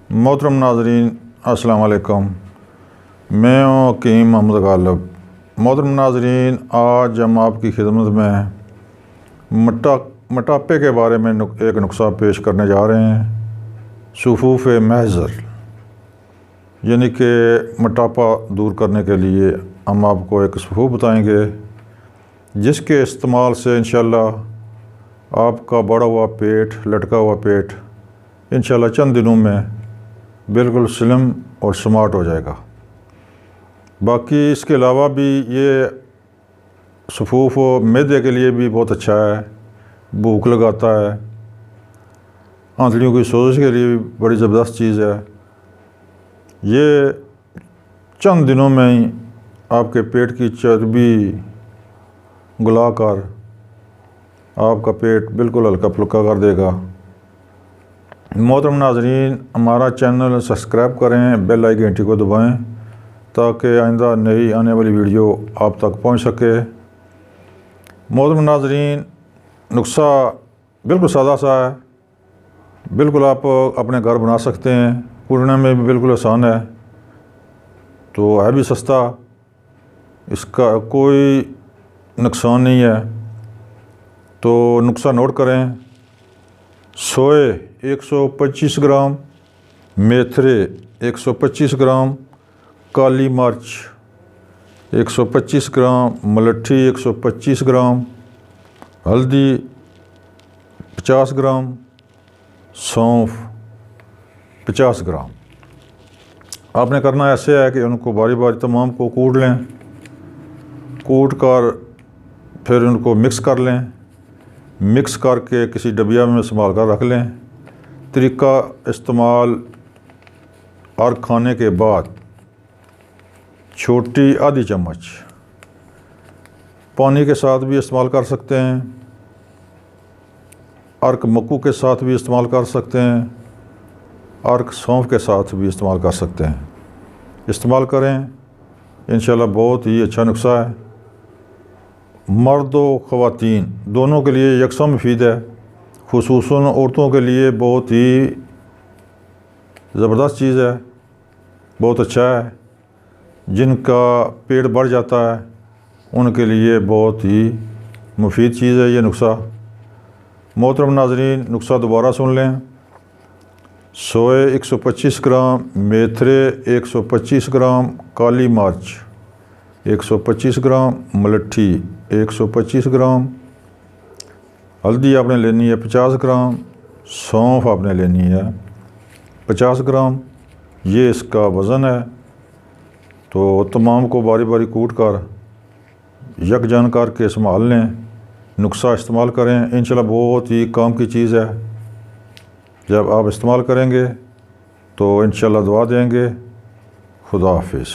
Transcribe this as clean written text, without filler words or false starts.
मोहतरम नाजरीन अस्सलाम वालेकुम। मैं हूँ हकीम मोहम्मद गालिब। मोहतरम नाजरीन, आज हम आपकी खिदमत में मोटापे के बारे में एक नुस्खा पेश करने जा रहे हैं। सुफूफ महज़र यानी कि मोटापा दूर करने के लिए हम आपको एक सुफूफ बताएंगे, जिसके इस्तेमाल से इंशाअल्लाह आपका बढ़ा हुआ पेट, लटका हुआ पेट इंशाअल्लाह चंद दिनों में बिल्कुल स्लिम और स्मार्ट हो जाएगा। बाकी इसके अलावा भी ये सुफूफ मैदे के लिए भी बहुत अच्छा है, भूख लगाता है, आंतड़ियों की सोजिश के लिए भी बड़ी ज़बरदस्त चीज़ है। ये चंद दिनों में ही आपके पेट की चर्बी गलाकर आपका पेट बिल्कुल हल्का फुल्का कर देगा। मोहतरम नाजरीन, हमारा चैनल सब्सक्राइब करें, बेल आइकन घंटी को दबाएं ताकि आइंदा नई आने वाली वीडियो आप तक पहुंच सके। मोहतरम नाजरीन, नुस्खा बिल्कुल सादा सा है, बिल्कुल आप अपने घर बना सकते हैं, कूटने में भी बिल्कुल आसान है, तो है भी सस्ता, इसका कोई नुकसान नहीं है। तो नुस्खा नोट करें। सोए 125 ग्राम, मेथरे 125 ग्राम, काली मिर्च 125 ग्राम, मलट्ठी 125 ग्राम, हल्दी 50 ग्राम, सौंफ 50 ग्राम। आपने करना ऐसे है कि उनको बारी बारी तमाम को कूट लें, कूट कर फिर उनको मिक्स कर लें, मिक्स करके किसी डबिया में संभाल कर रख लें। तरीका इस्तेमाल, हर खाने के बाद छोटी आधी चम्मच पानी के साथ भी इस्तेमाल कर सकते हैं, अर्क मक्कू के साथ भी इस्तेमाल कर सकते हैं, अर्क सौंफ के साथ भी इस्तेमाल कर सकते हैं। इस्तेमाल करें, इंशाल्लाह बहुत ही अच्छा नुस्खा है। मर्द व ख़वातीन दोनों के लिए यकसा मुफीद है, खुसूसन औरतों के लिए बहुत ही ज़बरदस्त चीज़ है, बहुत अच्छा है। जिनका पेट बढ़ जाता है उनके लिए बहुत ही मुफीद चीज़ है ये नुस्खा। मोहतरम नाजरीन, नुस्खा दोबारा सुन लें। सोए 125 ग्राम, मेथरे 125 ग्राम, काली मिर्च 125 ग्राम, मलट्ठी 125 ग्राम, हल्दी आपने लेनी है 50 ग्राम, सौंफ आपने लेनी है 50 ग्राम। ये इसका वज़न है। तो तमाम को बारी बारी कूट कर यकजान करके संभाल लें, नुस्खा इस्तेमाल करें, इंशाल्लाह बहुत ही काम की चीज़ है। जब आप इस्तेमाल करेंगे तो इंशाल्लाह दुआ देंगे। खुदा हाफिज़।